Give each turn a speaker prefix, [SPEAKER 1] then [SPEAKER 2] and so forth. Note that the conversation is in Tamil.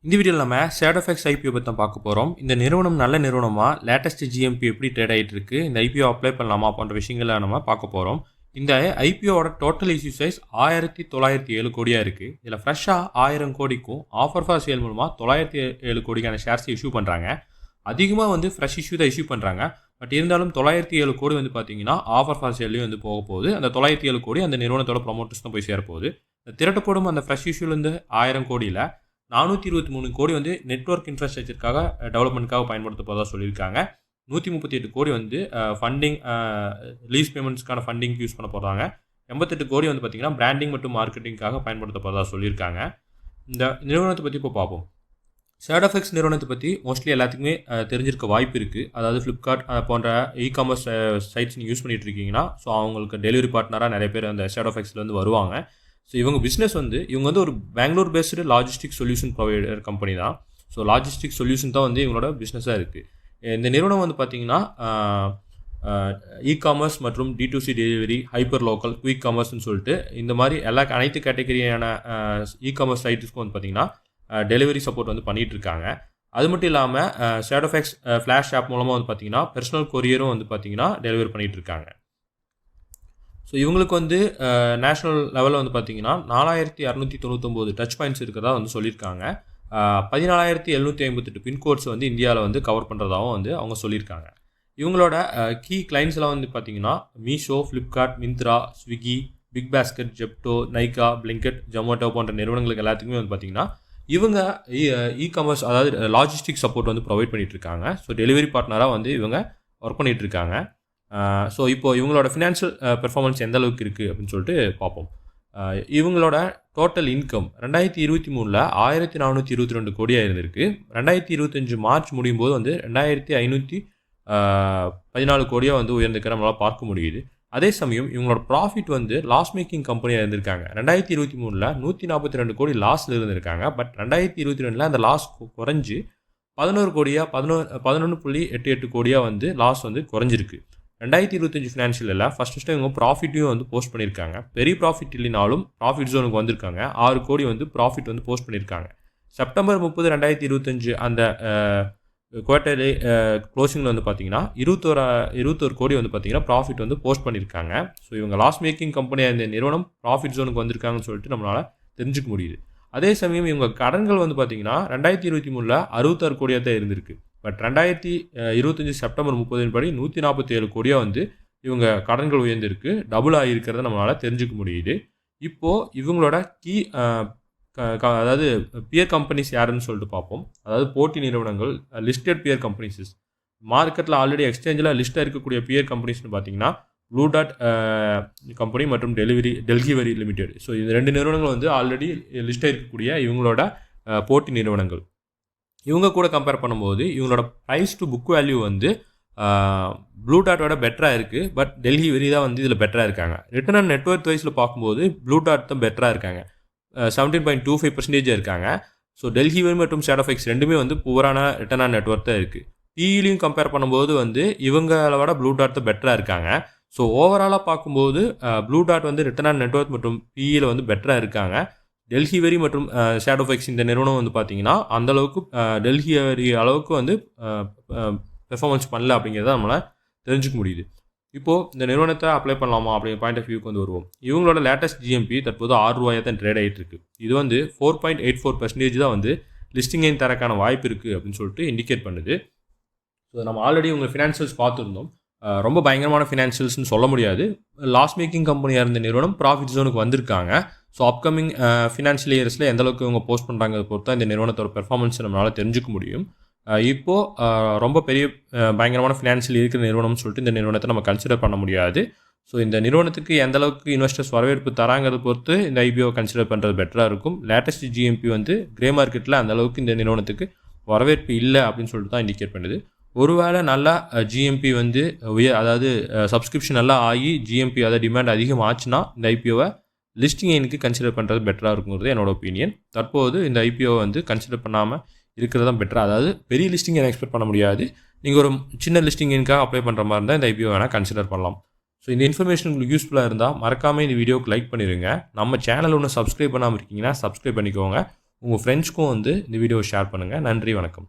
[SPEAKER 1] இந்த வீடியோவில் நம்ம ஷேடோஃபெக்ஸ் ஐபிஓ பற்றி தான் பார்க்க போகிறோம். இந்த நிறுவனம் நல்ல நிறுவனமாக, லேட்டஸ்ட் ஜிஎம்பி எப்படி ட்ரேட் ஆகிட்டு இருக்கு, இந்த ஐபிஓ அப்ளை பண்ணலாமா போன்ற விஷயங்களை நம்ம பார்க்க போகிறோம். இந்த ஐபிஓட டோட்டல் இஷ்யூ சைஸ் 1907 கோடியாக இருக்குது. இதில் ஃப்ரெஷ்ஷாக 1000 கோடிக்கும் ஆஃபர் ஃபார் சேல் மூலமாக 907 கோடிக்கான ஷேர்ஸ் இஷ்யூ பண்ணுறாங்க. அதிகமாக ஃப்ரெஷ் இஷ்யூ தான் இஷ்யூ பண்ணுறாங்க. பட் இருந்தாலும் 907 கோடி பார்த்தீங்கன்னா ஆஃபர் ஃபார் சேல்லையும் போக போகுது. அந்த 907 கோடி அந்த நிறுவனத்தோட ப்ரொமோட்டர்ஸ் தான் போய் சேரப்போகுது. திரட்டப்படும் அந்த ஃப்ரெஷ் இஷ்யூலேருந்து 1000 கோடியில் 423 கோடி நெட்வொர்க் இன்ஃப்ராஸ்ட்ரக்சருக்காக டெவலப்மெண்ட்காக பயன்படுத்த போதாக சொல்லியிருக்காங்க. 138 கோடி ஃபண்டிங் லீஸ் பேமெண்ட்ஸ்க்கான ஃபண்டிங் யூஸ் பண்ண போகிறாங்க. 88 கோடி பார்த்தீங்கன்னா பிராண்டிங் மற்றும் மார்க்கெட்டிங்காக பயன்படுத்த போதாக சொல்லியிருக்காங்க. இந்த நிறுவனத்தை பற்றி இப்போ பார்ப்போம். ஷேடோஃபெக்ஸ் நிறுவனத்தை பற்றி மோஸ்ட்லி எல்லாத்துக்குமே தெரிஞ்சிருக்க வாய்ப்பு இருக்குது. அதாவது ஃப்ளிப்கார்ட் போன்ற இ-காமர்ஸ் சைட்ஸ் நீங்கள் யூஸ் பண்ணிகிட்டு இருக்கீங்கன்னா, ஸோ அவங்களுக்கு டெலிவரி பார்ட்னராக நிறைய பேர் அந்த ஷேடோஃபெக்ஸ்லேருந்து வருவாங்க. ஸோ இவங்க பிஸ்னஸ் இவங்க ஒரு Bangalore based logistic solution provider company தான். ஸோ லாஜிஸ்டிக் சொல்யூஷன் தான் இவங்களோட பிஸ்னஸாக இருக்குது. இந்த நிறுவனம் பார்த்தீங்கன்னா இ-காமர்ஸ் மற்றும் D2C delivery, hyper local, quick காமர்ஸ்னு சொல்லிட்டு இந்த மாதிரி அனைத்து கேட்டகரியான இ-காமர்ஸ் சைட்டுக்கும் பார்த்தீங்கன்னா டெலிவரி சப்போர்ட் பண்ணிகிட்டு இருக்காங்க. அது மட்டும் இல்லாமல் ஷேடோஃபெக்ஸ் ஃப்ளாஷ் ஆப் மூலமாக பார்த்தீங்கன்னா பர்சனல் கொரியரும் பார்த்தீங்கன்னா டெலிவரி பண்ணிகிட்டு இருக்காங்க. ஸோ இவங்களுக்கு நேஷ்னல் லெவலில் பார்த்தீங்கன்னா 4699 டச் பாயிண்ட்ஸ் இருக்கிறதா சொல்லியிருக்காங்க. 14758 பின்கோட்ஸ் இந்தியாவில் கவர் பண்ணுறதாகவும் அவங்க சொல்லியிருக்காங்க. இவங்களோட கீ கிளைண்ட்ஸ்லாம் பார்த்தீங்கன்னா மீஷோ, ஃப்ளிப்கார்ட், மிந்த்ரா, ஸ்விக்கி, பிக் பாஸ்கெட், ஜெப்டோ, நைகா, பிளிங்கெட், ஜொமேட்டோ போன்ற நிறுவனங்களுக்கு எல்லாத்துக்குமே பார்த்தீங்கன்னா இவங்க இ-காமர்ஸ் அதாவது லாஜிஸ்டிக் சப்போர்ட் ப்ரொவைட் பண்ணிகிட்டு இருக்காங்க. ஸோ டெலிவரி பார்ட்னராக இவங்க ஒர்க் பண்ணிகிட்டு இருக்காங்க. ஸோ இப்போது இவங்களோட ஃபினான்ஷியல் பெர்ஃபார்மன்ஸ் எந்த அளவுக்கு இருக்குது அப்படின்னு சொல்லிட்டு பார்ப்போம். இவங்களோட டோட்டல் இன்கம் 2023 1422 கோடியாக இருந்திருக்கு. 2025 மார்ச் முடியும் போது 2514 கோடியாக உயர்ந்திருக்கிற நம்மளால் பார்க்க முடியுது. அதே சமயம் இவங்களோட ப்ராஃபிட் லாஸ் மேக்கிங் கம்பெனியாக இருந்திருக்காங்க. 2023 142 கோடி லாஸில் இருந்திருக்காங்க. பட் 2022 அந்த லாஸ் குறைஞ்சி 11.88 கோடியாக லாஸ் குறைஞ்சிருக்கு. 2025 ஃபினான்ஷியலில் ஃபஸ்ட் டைம் இவங்க ப்ராஃபிட்டையும் போஸ்ட் பண்ணியிருக்காங்க. பெரிய ப்ராஃபிட் இல்லைனாலும் ப்ராஃபிட் ஜோனுக்கு வந்திருக்காங்க. 6 கோடி ப்ராஃபிட் போஸ்ட் பண்ணியிருக்காங்க. செப்டம்பர் 30, 2025 அந்த குவார்ட்டர்லி க்ளோசிங்கில் பார்த்தீங்கன்னா 21 கோடி பார்த்தீங்கன்னா ப்ராஃபிட் போஸ்ட் பண்ணியிருக்காங்க. ஸோ இவங்க லாஸ் மேக்கிங் கம்பெனியாக இந்த நிறுவனம் ப்ராஃபிட் ஜோனுக்கு வந்திருக்காங்கன்னு சொல்லிட்டு நம்மளால் தெரிஞ்சுக்க முடியுது. அதே சமயம் இவங்க கடன்கள் பார்த்தீங்கன்னா 2023 66 கோடியாக தான் இருந்திருக்கு. பட் 2025 செப்டம்பர் 30 படி 147 கோடியாக இவங்க கடன்கள் உயர்ந்திருக்கு. டபுள் ஆகியிருக்கிறத நம்மளால் தெரிஞ்சுக்க முடியுது. இப்போது இவங்களோட கீ அதாவது பியர் கம்பெனிஸ் யாருன்னு சொல்லிட்டு பார்ப்போம். அதாவது போட்டி நிறுவனங்கள், லிஸ்டட் பியர் கம்பெனிஸ், மார்க்கெட்டில் ஆல்ரெடி எக்ஸ்சேஞ்சில் லிஸ்ட்டாக இருக்கக்கூடிய பியர் கம்பெனிஸ்னு பார்த்தீங்கன்னா ப்ளூ டாட் கம்பெனி மற்றும் டெல்கிவரி லிமிடெட். ஸோ இந்த 2 நிறுவனங்கள் ஆல்ரெடி லிஸ்ட்டாக இருக்கக்கூடிய இவங்களோட போட்டி நிறுவனங்கள். இவங்க கூட கம்பேர் பண்ணும்போது இவங்களோட price to book value Blue டாட்டோட பெட்டராக இருக்குது. பட் டெல்கிவரி தான் இதில் பெட்டராக இருக்காங்க. ரிட்டர்ன் ஆன் நெட்வொர்க் வைஸில் பார்க்கும்போது ப்ளூ டாட் தான் பெட்டராக இருக்காங்க. 17.25% இருக்காங்க. ஸோ டெல்கிவரி மற்றும் ஷேடோஃபெக்ஸ் ரெண்டுமே புவரான ரிட்டர்ன் ஆன் நெட்வொர்க் தான் இருக்குது. பிஇலையும் கம்பேர் பண்ணும்போது இவங்கள விட ப்ளூ டாட் தான் பெட்டராக இருக்காங்க. ஸோ ஓவராலாக பார்க்கும்போது blue dot return on network மற்றும் பிஇயில் பெட்டராக இருக்காங்க. டெல்கிவரி மற்றும் ஷேடோஃபெக்ஸ் இந்த நிறுவனம் பார்த்தீங்கன்னா அந்தளவுக்கு டெல்கிவரி அளவுக்கு பெர்ஃபார்மன்ஸ் பண்ணல அப்படிங்கிறத நம்மளால் தெரிஞ்சுக்க முடியுது. இப்போது இந்த நிறுவனத்தை அப்ளை பண்ணலாமா அப்படிங்கிற பாயிண்ட் ஆஃப் வியூக்கு வருவோம். இவங்களோட லேட்டஸ்ட் ஜிஎம்பி தற்போது 6 ரூபாயாக தான் ட்ரேட் ஆகிட்டு இருக்கு. இது 4.84% தான் லிஸ்டிங் எண் தரக்கான வாய்ப்பு இருக்குது அப்படின்னு சொல்லிட்டு இண்டிகேட் பண்ணுது. ஸோ நம்ம ஆல்ரெடி உங்கள் ஃபினான்ஷியல்ஸ் பார்த்துருந்தோம். ரொம்ப பயங்கரமான ஃபினான்ஷியல்ஸ்னு சொல்ல முடியாது. லாஸ் மேக்கிங் கம்பெனியாக இருந்த நிறுவனம் ப்ராஃபிட் ஜோனுக்கு வந்திருக்காங்க. ஸோ அப்கமிங் ஃபினான்ஷியல் இயர்ஸில் எந்தளவுக்கு இவங்க போஸ்ட் பண்ணுறாங்கிறத பொறுத்து இந்த நிறுவனத்தோட பெர்ஃபார்மன்ஸ் நம்மளால் தெரிஞ்சுக்க முடியும். இப்போது ரொம்ப பெரிய பயங்கரமான ஃபினான்ஷியல் இருக்கிற நிறுவனம்னு சொல்லிட்டு இந்த நிறுவனத்தை நம்ம கன்சிடர் பண்ண முடியாது. ஸோ இந்த நிறுவனத்துக்கு எந்தளவுக்கு இன்வெஸ்டர்ஸ் வரவேற்பு தராங்கிறத பொறுத்து இந்த ஐபிஓ கன்சிடர் பண்ணுறது பெட்டராக இருக்கும். லேட்டஸ்ட் ஜிஎம்பி கிரே மார்க்கெட்டில் அந்தளவுக்கு இந்த நிறுவனத்துக்கு வரவேற்பு இல்லை அப்படின்னு சொல்லிட்டு தான் இண்டிகேட் பண்ணுது. ஒருவேளை நல்லா ஜிஎம்பி அதாவது சப்ஸ்கிரிப்ஷன் நல்லா ஆகி ஜிஎம்பி அதாவது டிமாண்ட் அதிகமாச்சுன்னா இந்த ஐபிஓவை லிஸ்டிங் எண்ணுக்கு கன்சிடர் பண்ணுறது பெட்டராக இருக்குங்கிறது என்னோட ஒப்பீனியன். தற்போது இந்த ஐபிஓ கன்சிடர் பண்ணாமல் இருக்கிறது தான் பெட்டராக. அதாவது பெரிய லிஸ்டிங் என்ன எக்ஸ்பெக்ட் பண்ண முடியாது. நீங்கள் ஒரு சின்ன லிஸ்டிங் எண்ணுக்காக அப்ளை பண்ணுற மாதிரி இருந்தால் இந்த ஐபிஓ வேணால் கன்சிடர் பண்ணலாம். ஸோ இந்த இன்ஃபர்மேஷன் உங்களுக்கு யூஸ்ஃபுல்லாக இருந்தால் மறக்காமல் இந்த வீடியோக்கு லைக் பண்ணிடுங்க. நம்ம சேனல் ஒன்று சப்ஸ்கிரைப் பண்ணாமல் இருக்கீங்கன்னா சப்ஸ்கிரைப் பண்ணிக்கோங்க. உங்கள் ஃப்ரெண்ட்ஸ்க்கும் வந்து இந்த வீடியோவை ஷேர் பண்ணுங்கள். நன்றி, வணக்கம்.